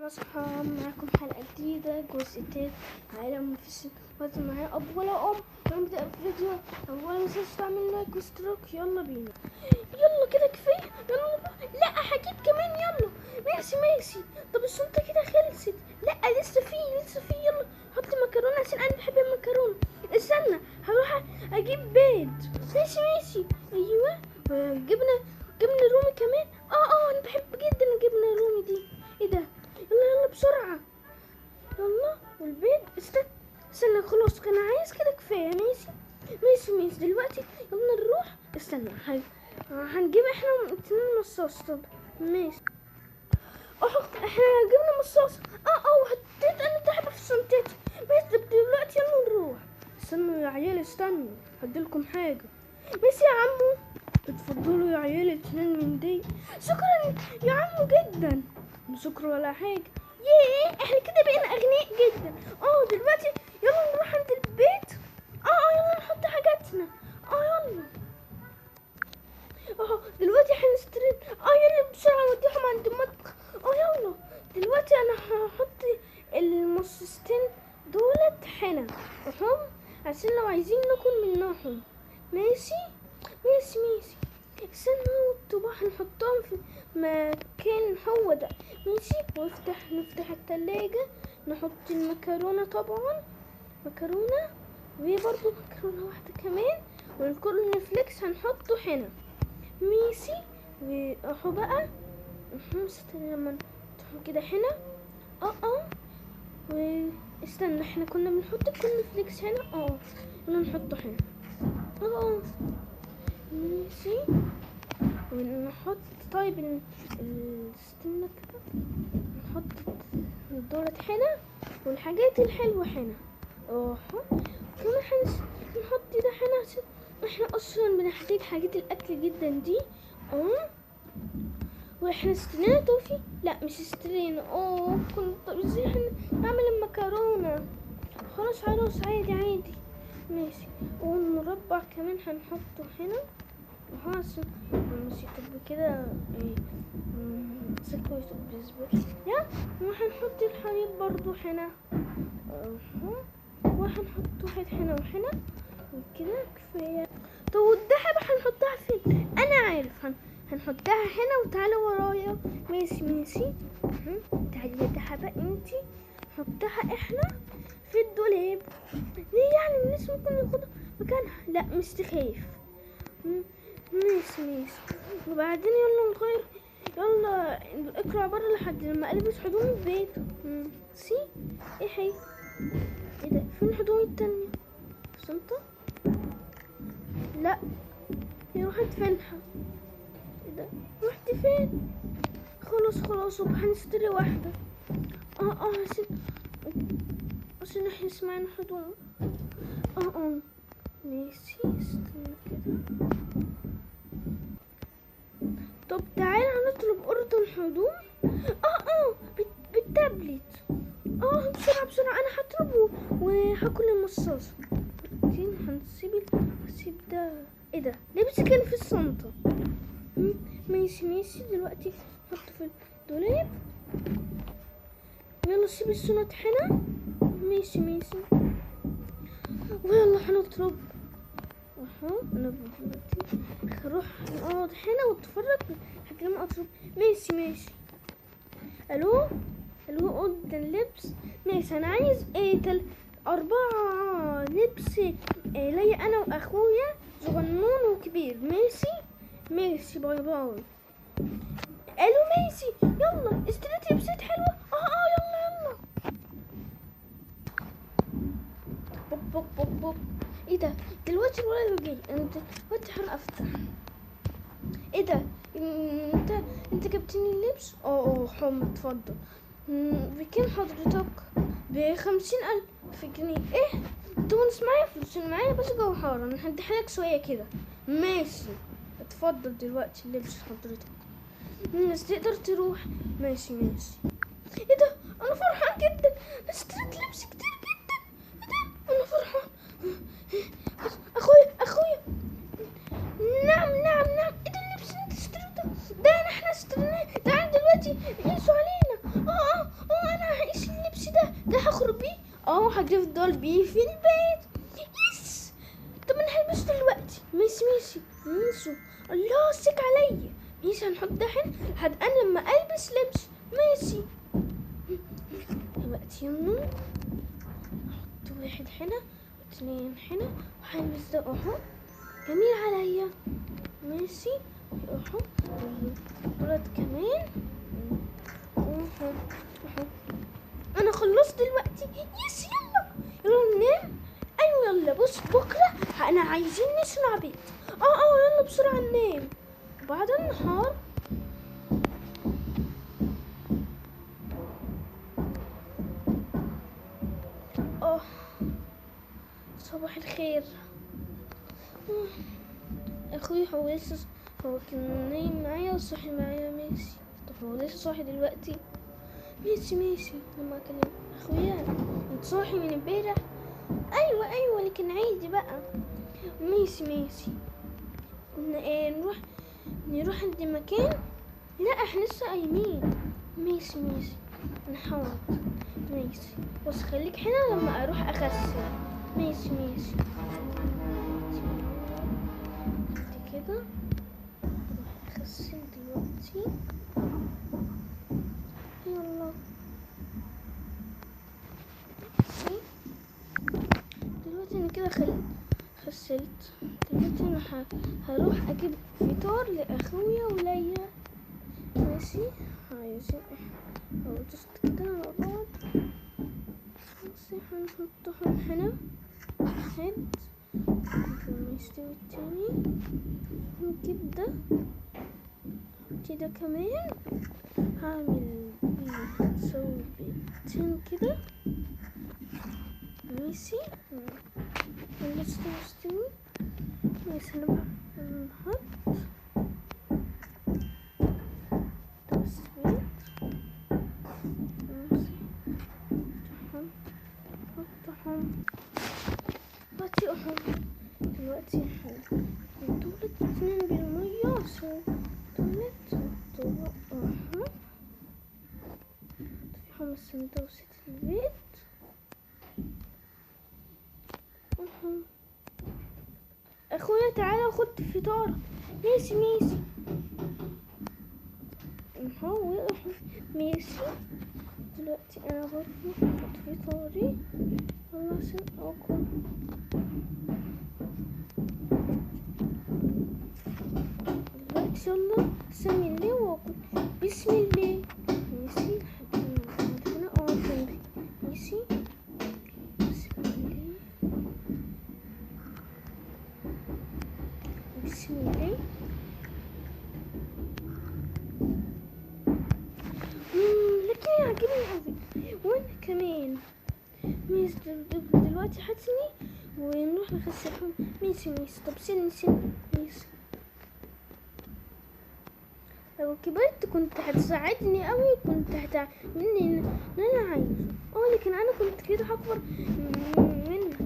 أصحى معاكم حلقة جديدة جزء تالت عالم في السن. معايا أب ولا أم. نبدأ الفيديو. أولا متنساش تعمل لايك واشتراك. يلا بينا. يلا كده كفاية. يلا لا هجيب كمان. يلا ماشي. طب الشنطة كده خلصت. لا لسه في. يلا حط مكرونة عشان أنا بحب المكرونة. استنى هروح أجيب بيض. ماشي. أيوه جبنة رومي كمان. أنا بحب جدا الجبنة الرومي دي. ايه ده؟ يلا بسرعة. يلا والبيض. استنى خلاص كان عايز كده كفاية. ماشي دلوقتي. يلا نروح. استنى هنجيب احنا اتنين مصاص. طب ماشي. احنا جبنا مصاص. وحطيت انا تحت في شنطتي. بس دلوقتي يلا نروح. استنوا يا عيال استنوا هديلكم حاجة. ماشي يا عمو. اتفضلوا يا عيال اتنين من دي. شكرا يا عمو جدا. شكرا ولا حاجة. احنا كده بقينا اغنياء جدا. دلوقتي يلا نروح عند البيت. يلا نحط حاجاتنا. يلا دلوقتي هنشتري. يلا بسرعة نوديهم عند المطبخ. يلا دلوقتي انا هحط المصاصتين دولت هنا هم عشان لو عايزين ناكل منهم. ماشي. استنوا الطباخ هنحطهم في مكان هو ده. ماشي نفتح التلاجة. نحط المكرونة طبعا. مكرونة وبرضو مكرونة واحدة كمان. والكورن فليكس هنحطه هنا. ماشي واهو بقى. لما نحطهم كده هنا. واستنى احنا كنا بنحط الكورن فليكس هنا. يلا نحطه هنا. ماشي ونحط. طيب استنى كده. نحط الدورة هنا والحاجات الحلوة هنا. كمان نحط ده هنا عشان احنا اصلا بنحتاج حاجات الاكل جدا دي. واحنا استنينا توفي. لا مش استنينا. كنت ازاي هنعمل المكرونة. خلاص عادي. ماشي. والمربع كمان هنحطه هنا. نسيت كده سكويت بالنسبة وهنحط الحليب برضو هنا. وهنحط واحد هنا وهنا وكده كفاية. طب والدهب هنحطها فين؟ انا عارف. هنحطها هنا وتعالى ورايا. ماشي. تعالي يا دهب انتي. نحطها احنا في الدولاب. ليه يعني الناس ممكن ياخدوا مكانها؟ لا مش تخاف. ماشي. وبعدين يلا نغير. يلا اقرا بره لحد لما البس هدوم البيت. ايه ده؟ فين هدومي التانية؟ الشنطة؟ لا هي راحت فينها. ايه ده؟ رحت فين؟ خلاص هنشتري واحدة. عشان احنا سمعنا هدوم. ماشي استنى كده. طب تعالى هنطلب اوردر الهدوم. بالتابلت. بسرعة انا هطلبه وهاكل المصاص. هسيب ده. ايه ده؟ لبس كان في الشنطة. ماشي دلوقتي نحطه في الدولاب. يلا سيب الشنط هنا. ماشي ويلا هنطلب. انا دلوقتي هروح اقعد هنا واتفرج لحد لما اطلب. ماشي. الو اوضه اللبس. ماشي انا عايز 4 لبس ليا انا واخويا صغنون وكبير. ماشي باي. الو ماشي. يلا اشتريت لبسات حلوه. يلا بوب. ايه ده؟ دلوقتي الولد جاي. انا دلوقتي هنفتح. ايه ده؟ انت جبتني اللبس. حم اتفضل. بكام حضرتك؟ ب50,000 جنيه. ايه؟ انتوا مش معايا فلوس. انا معايا بس جوهرة. انا هديهالك شوية كده. ماشي اتفضل دلوقتي اللبس حضرتك. الناس تقدر تروح. ماشي. ايه ده؟ انا فرحان جدا. اشتريت لبس كتير جدا. ايه ده؟ انا فرحان. اخويا. نعم. ايه ده اللبس اللي انت اشتريته ده؟ احنا اشتريناه. تعال دلوقتي يقيسوا علينا. كده هخرج بيه. هتفضل بيه في البيت. يس. طب انا هلبس دلوقتي. ميسي ميسو. الله سك عليا. ميسي هنحط ده هنا لحد انا لما البس لبس ميسي. دلوقتي يلا احط واحد هنا واتنين هنا وهلبس ده اهو. جميل عليا. ماشي اهو. دولت كمان اهو. انا خلصت دلوقتي. يس يلا ننام. ايوه يلا بص بكره انا عايزين نصنع بيت. يلا بسرعه ننام. بعد النهار صباح الخير. اخوي هو كان نايم معايا وصحي معايا ميسي. طب هو لسه صاحي دلوقتي؟ ميسي لما اكلم اخويا انت صاحي من امبارح؟ ايوه لكن عادي بقى. ميسي نروح عند مكان. لا احنا لسه قايمين. ميسي انا حاضر. ميسي بس خليك هنا لما اروح اغسل. ميسي كده اروح اغسل دلوقتي. يلا دلوقتي انا كده غسلت. دلوقتي انا هروح اجيب فطار لاخويا وليا. ماشي عايزين توست كده على بعض. ماشي هنحطهم هنا واحد يستوي التاني. نجيب ده كده كمان. هعمل بيه صوبتين كده. ماشي يستوي. ماشي نحط تسويت. ماشي نحطهم دلوقتي دولت اتنين بالمية عشان دولت طبق فيهم السندوتشات البيت. اخويا تعالى خد فطار. ميسي هو ميسي. دلوقتي انا برضه احط فطاري والله عشان اكل. دلوقتي يلا سمي الله واكل. بسم الله. ميسي هنا جنبي. ميسي بسم الله. لكن يعجبني قوي وانا كمان. ميسي دلوقتي هاتني ونروح نغسلهم. ميسي طب سن ميسي لو كبرت كنت هتساعدني قوي. كنت هتعملني اللي انا عايزه. لكن انا كنت كده هكبر منك.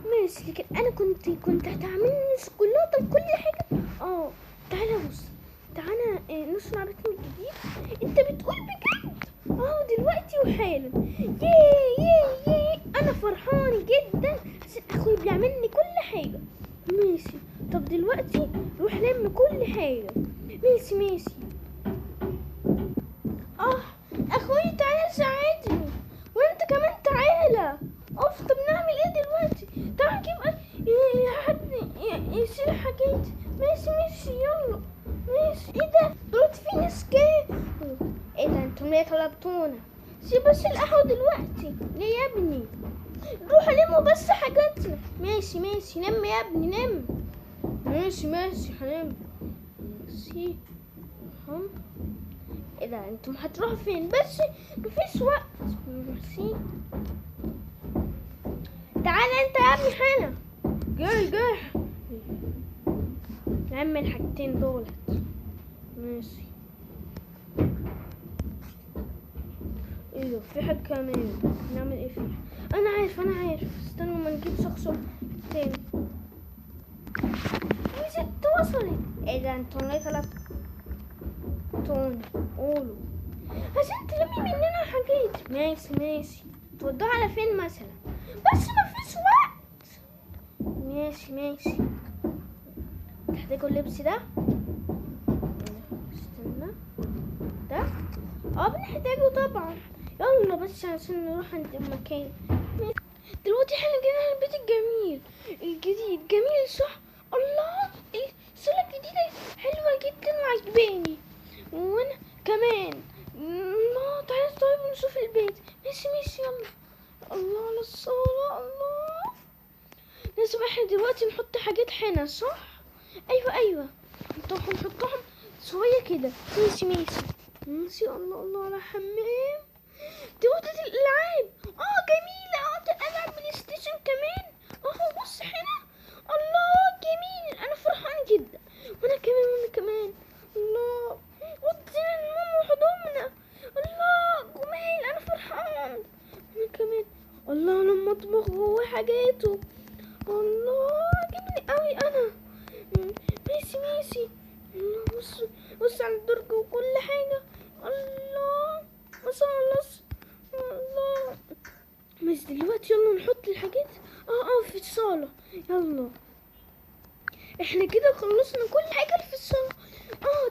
ماشي لكن انا كنت هتعملني شوكولاته بكل حاجه. تعالى بص. تعالى نصنع بيت من جديد. انت بتقول بجد؟ دلوقتي وحالا. ياي انا فرحان جدا عشان اخوي بيعملني كل حاجه. ماشي طب دلوقتي روح لم كل حاجه. ماشي اخوي تعالى ساعدني. وانت كمان تعالى. طب نعمل ايه دلوقتي؟ تعالى نجيب حد يشيل حاجاتي. ماشي يلا. ماشي ايه ده؟ دلوقتي في نسكافيه. ايه ده انتم ليه طلبتونا؟ سيب بس القهوة دلوقتي. ليه يا ابني؟ روح لموا بس حاجاتنا. ماشي نم يا ابني نم. ماشي هنم. ماشي ايه ده انتم هتروحوا فين؟ بس مفيش وقت. ماشي تعالى انت يا ابني هنا. جاي نعمل الحاجتين دولت. ماشي ايوه في حاجة كمان. نعمل ايه فيها؟ انا عارف. استنوا ما نجيب شخص تاني. ست وصلت. ايه ده انتوا ليه طلبتوني؟ قولوا عشان تلمي مننا حاجات. ماشي تودوه على فين مثلا؟ بس مفيش وقت. ماشي. تحتاجوا اللبس ده. استنى، ده بنحتاجه طبعا. يلا بس عشان نروح عند المكان. دلوقتي احنا جينا على البيت الجديد جميل صح؟ الله، الصالة الجديدة حلوة جدا وعجباني، وانا كمان. الله، تعالى طيب نشوف البيت. ماشي يلا. الله على الصالة، الله. لازم احنا دلوقتي نحط حاجات هنا صح؟ ايوه نحطهم شوية كده. ماشي. الله على حمام. دي اوضة الالعاب. جميلة. العب بلاي ستيشن كمان. بص هنا. الله جميل، انا فرحان جدا. وانا كمان. الله، اوضة النوم وهدومنا. الله جميل، انا فرحان. انا كمان. الله، لما اطبخ جوه حاجاته. الله عجبني قوي انا. ماشي. الله، بص على الدرج وكل حاجة. الله ما شاء الله. بس دلوقتي يلا نحط الحاجات في الصالة. يلا احنا كده خلصنا كل حاجة في الصالة.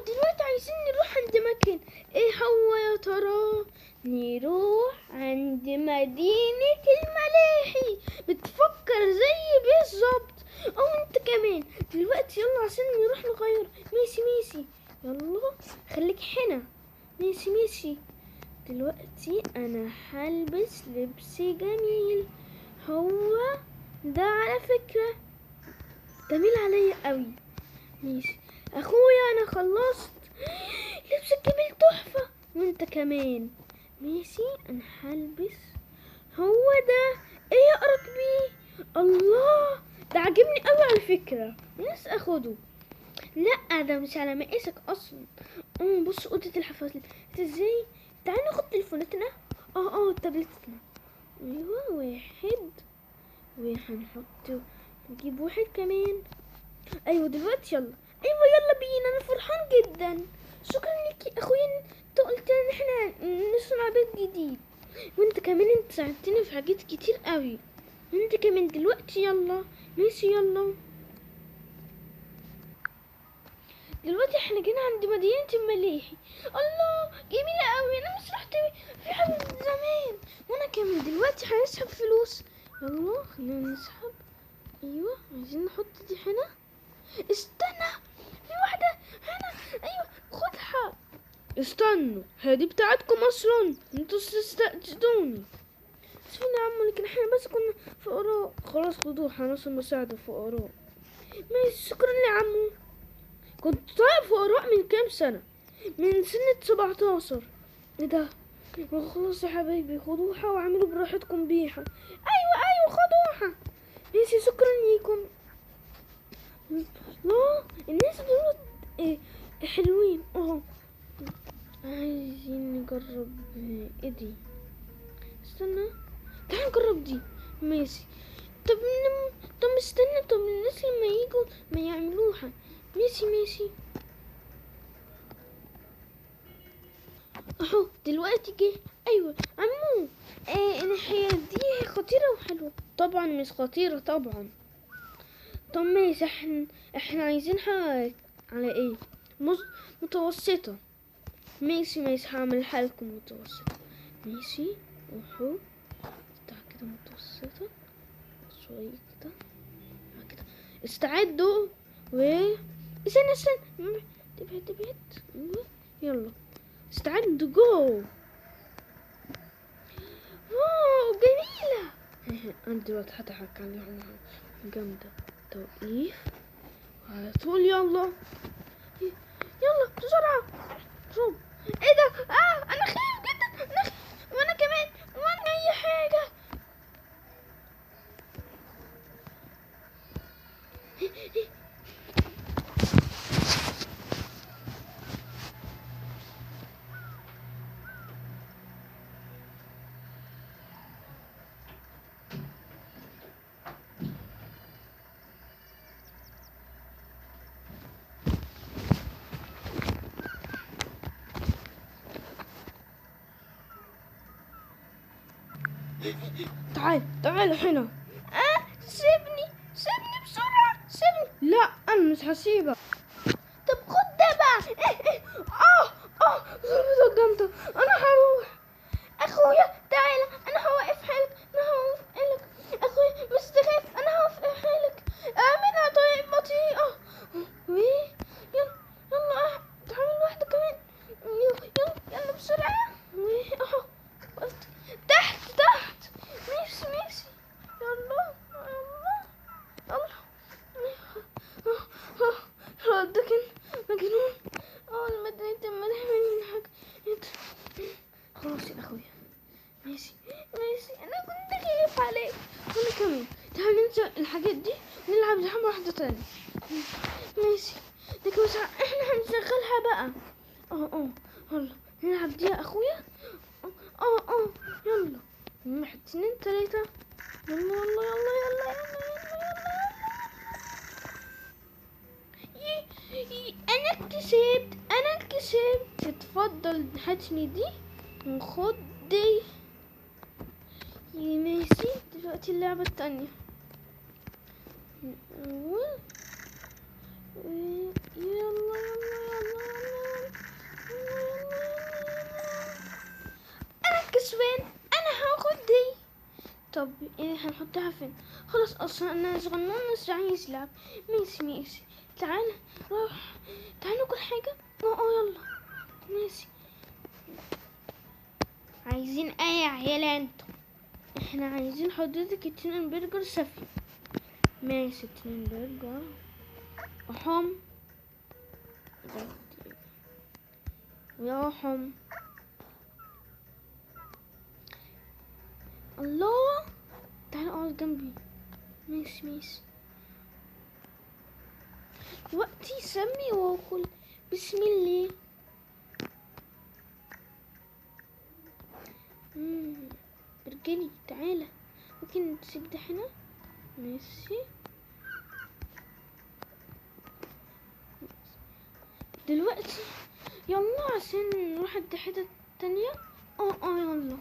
دلوقتي عايزين نروح عند مكان. ايه هو يا ترى؟ نروح عند مدينة الملاهي. بتفكر زي بالظبط. انت كمان. دلوقتي يلا عشان نروح نغير. ماشي. يلا خليك هنا. ماشي. دلوقتي انا هلبس لبس جميل. هو ده على فكرة جميل عليا قوي. ماشي اخويا، انا خلصت. لبس الجميل تحفة. وانت كمان. ماشي، انا هلبس. هو ده. ايه اقرب بيه؟ الله، ده عجبني قوي على فكرة. ناس اخده. لا، ده مش على مقاسك اصلا. بص اوضة الحفاظ ازاي. تعالى ناخد تليفوناتنا. تابلتنا. ايوه، واحد. وهنحط، نجيب واحد كمان. ايوه دلوقتي يلا بينا. انا فرحان جدا. شكرا لك اخويا، انت قلت ان احنا نصنع بيت جديد. وانت كمان انت ساعدتني في حاجات كتير قوي. انت كمان. دلوقتي يلا. ماشي يلا. دلوقتي احنا جينا عند مدينة الملاهي. الله جميلة قوي. انا مش رحت في حاجة من زمان. وانا كمان. دلوقتي هنسحب فلوس. يلا خلينا نسحب. ايوه، عايزين نحط دي هنا. استنى، في واحدة هنا. ايوه خدها. استنوا، هذه بتاعتكم اصلا. انتوا استأذنوني. اسفين يا عمو، لكن احنا بس كنا فقراء. خلاص خدوها، هنوصل مساعدة فقراء. ماشي، شكرا يا عمو. كنت طالع فقراء من كام سنة، من سنة 17. ايه ده؟ خلاص يا حبايبي، خدوها واعملوا براحتكم بيها. ايوه خدوها. ماشي، شكرا ليكم. لا، الناس دول حلوين. عايزين نجرب. ايه دي؟ استنى، تعال نجرب دي. ماشي. طب استنى، طب الناس لما يجوا ما يعملوها. ماشي. دلوقتي جه. ايوه عمو. الحياة دي خطيرة وحلوة. طبعا مش خطيرة طبعا. طب ماشي، احنا عايزينها على ايه؟ متوسطة. ماشي، هعملها لكم متوسطة. ماشي. بتاع كده متوسطة شوية كده. استعدوا استنى. تبعد. يلا استعدوا، جو. واو جميلة. انا دلوقتي هضحك عليهم. جامدة. توقيف على طول. يلا بسرعة. شوف. ايه ده؟ انا خايف جدا. وانا كمان. وانا اي حاجة. تعال هنا. سيبني بسرعة، سيبني. لا انا مش هسيبك. طب خد ده بقى. ضربته جامدة. انا هروح. اخويا تعالى، انا هوقف حالك، اخويا بس تخاف، انا هوقف حالك. منها طريق بطيئة. يلا يلا، تعالى واحدة كمان. يلا بسرعة. وقفت. تحت ميسي. يلا ده كان مجنون. المدينة من حاجة. خلاص يا اخويا. ماشي، انا كنت خايف عليك. وانا كمان. تعال ننسى الحاجات دي ونلعب لعبة واحدة تانية. ماشي، لكن بس احنا هنشغلها بقى. يلا نلعب دي يا اخويا. يلا 1 2 3. يلا. انا كسبت. اتفضل هاتني دي وخد دي. ماشي، دلوقتي اللعبة التانية. يلا. انا كسبان، انا هاخد دي. طب ايه هنحطها فين؟ خلاص اصلا انا صغنون مش عايز لعب. ماشي تعال ناكل حاجة. يلا. ماشي. عايزين ايه يا عيال انتوا؟ احنا عايزين حضرتك 2 برجر سفي. ماشي 2 برجر. يا الله، تعال اقعد جنبي. ماشي. وقتي سمي واكل. بسم الله. رجلي تعالى، ممكن تسيب ده هنا. ماشي. دلوقتي يلا عشان نروح الحتة التانية. يلا.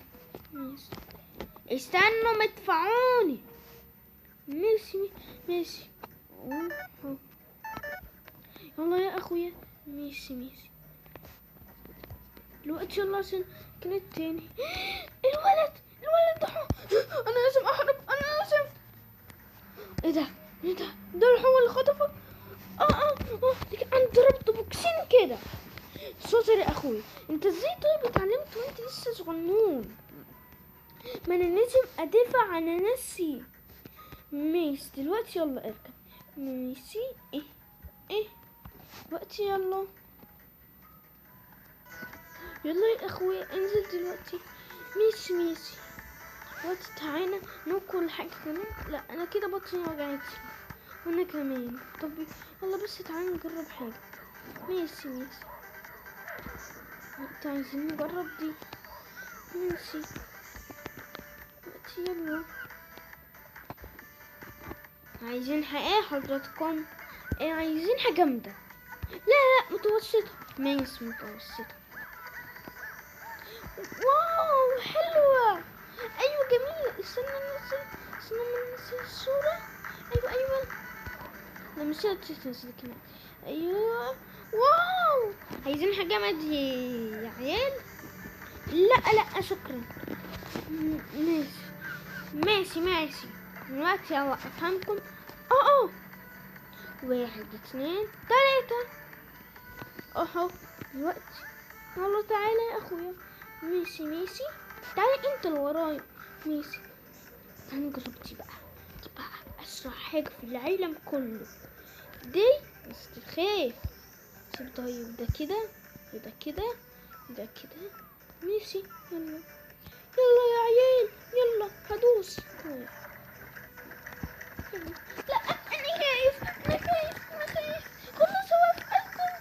ماشي، استنوا مدفعوني. ماشي. يلا يا اخويا. ماشي. دلوقتي يلا عشان كانت تاني. الولد ده. انا لازم اهرب. ايه ده ده هو اللي خطفه. انا ضربت بوكسين كده. شاطر يا اخويا. انت ازاي طيب اتعلمت وانت لسه صغنون؟ ما انا لازم ادافع عن نفسي. ماشي دلوقتي يلا اركب. ماشي. ايه دلوقتي يلا يا اخويا انزل دلوقتي. ماشي دلوقتي تعالى ناكل حاجة كمان. لا انا كده بطني وجعتني وانا كمان. طب يلا بس تعالى نجرب حاجة. ماشي عايزين نجرب دي. ماشي دلوقتي يلا. عايزين ايه حضراتكم؟ عايزين حاجة جامدة. لا متوسطة. ماشي متوسطة. واو حلوة. ايوه جميلة. استنى ننزل الصورة. ايوه لا مش هتنزل كمان. ايوه واو. عايزين حاجة جامد يا عيال. لا شكرا. ماشي دلوقتي افهمكم. 1 2 3. دلوقتي يلا تعالى يا اخويا. ماشي تعالى انت اللي ورايا. ماشي تعالى نجرب دي بقى اسرع حاجة في العالم كله دي. بس تخاف. طيب ده كده. ماشي يلا يا عيال. يلا هدوس. لا انا خايف. خلاص اوقفكم.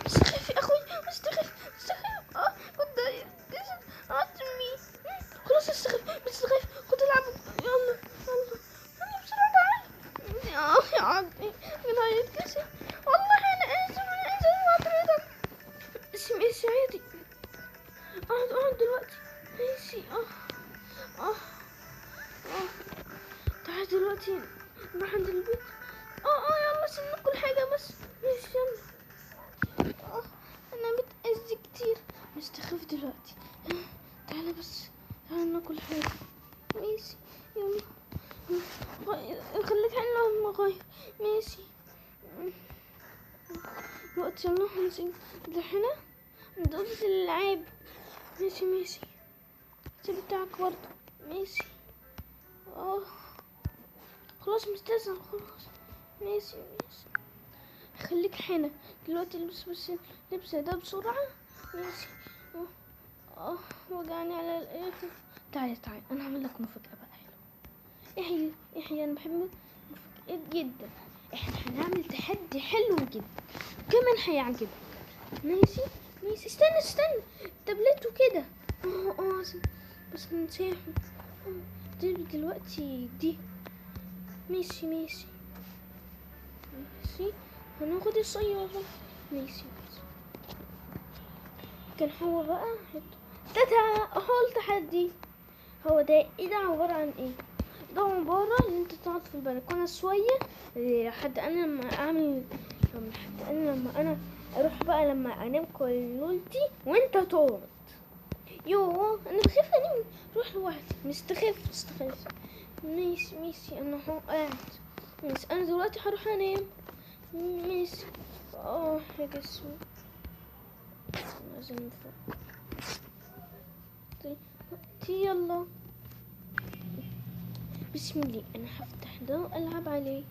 مستخف يا اخوي. مستخف. كنت عطمي. خلاص مستخف. خد العبوا. يلا بسرعة تعال. يا عمي من هيتكسر. والله انا اسف حضرتك. اسمي سعيدي. اقعد دلوقتي. ماشي. اه تعال دلوقتي نروح عند البيت. يلا عشان ناكل حاجة بس. ماشي يلا. انا متأذي كتير، مستخف دلوقتي. تعالى بس، تعالى ناكل حاجة. ماشي يلا. خليك حلو لما اغير. ماشي دلوقتي يلا هنسيب ده هنا عند أوضة الألعاب. ماشي سيب بتاعك برضه. ماشي. خلاص مستسهل خلاص. ماشي خليك هنا دلوقتي. البس بس اللبس ده بسرعة. ماشي. وجعني على الآخر. تعالى انا هعمل لك مفاجأة بقى حلوة. احيي انا بحب المفاجآت جدا. احنا هنعمل تحدي حلو جدا كمان هيعجبك. ماشي استنى التابلت وكده. بس نسيهم دلوقتي دي. ماشي هناخد السيارة. ماشي كان هو بقى تاتا. هو التحدي هو ده. ايه ده عبارة عن ايه؟ ده عبارة ان انت تقعد في البلكونة شوية لحد انا لما انا اروح بقى لما انام كلولتي وانت تقعد. يوه انا بخاف انام روح لوحدي. مستخف. ماشي انا هو قاعد. ماشي انا دلوقتي هروح انام. ماشي. يا جسمي لازم نفوق. يلا بسم الله. انا هفتح ده والعب عليه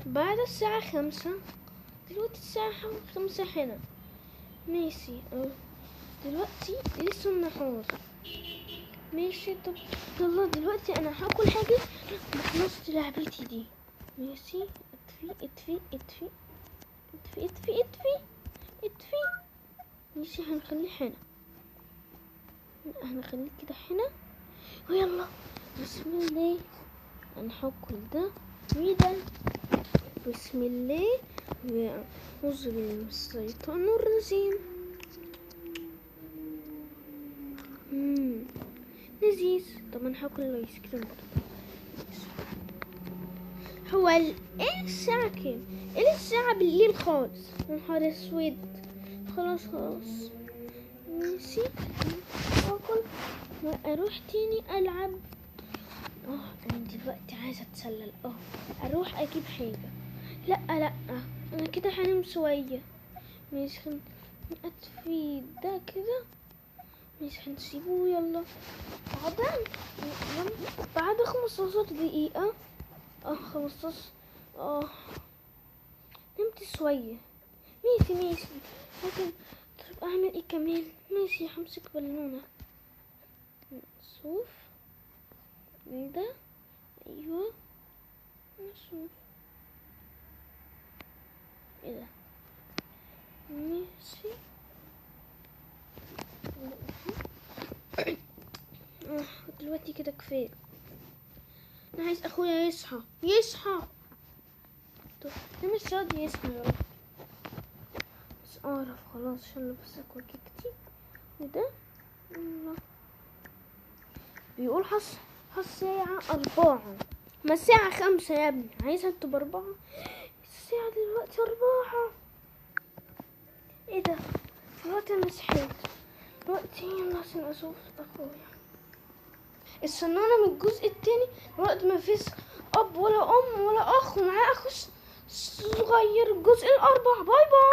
بعد الساعة 5. دلوقتي الساعة 5 هنا. ماشي دلوقتي لسه النهار. ماشي طب يلا دلوقتي انا هاكل حاجة بخلصت لعبتي دي. ماشي اطفي. ماشي هنخليه كده هنا. ويلا بسم الله. انا هاكل ده وده. بسم الله وأعوذ بالله من الشيطان الرجيم. لذيذ. طب انا هاكل الايس كريم برضه. هو ايه الساعة كام؟ ايه الساعة بالليل خالص. يا نهار اسود. خلاص ماشي اكل واروح تاني العب. انا دلوقتي عايزة اتسلل. اروح اجيب حاجة. لا انا كده هنام شوية. مش اطفي ده كده. مش هنسيبه. يلا بعد 15 دقيقة. 15. نمت شوية. ماشي لكن طب اعمل ايه كمان؟ ماشي همسك بالونة. شوف ده. ايوه نشوف ايه ده. ماشي دلوقتي كده كفاية. انا عايز اخويا يصحى. طب ده مش راضي يصحى يا رب. بس اعرف خلاص يلا بس اكل كيكتي. وده يلا بيقول الساعة 4. ما الساعة 5 يا ابني. عايزها تبقى 4. الساعة دلوقتي 4. ايه ده دلوقتي انا صحيت. دلوقتي يلا عشان اشوف اخويا. استنونا من الجزء التاني. دلوقتي ما فيش اب ولا ام ولا اخ ومعاه اخو صغير. الجزء 4. باي.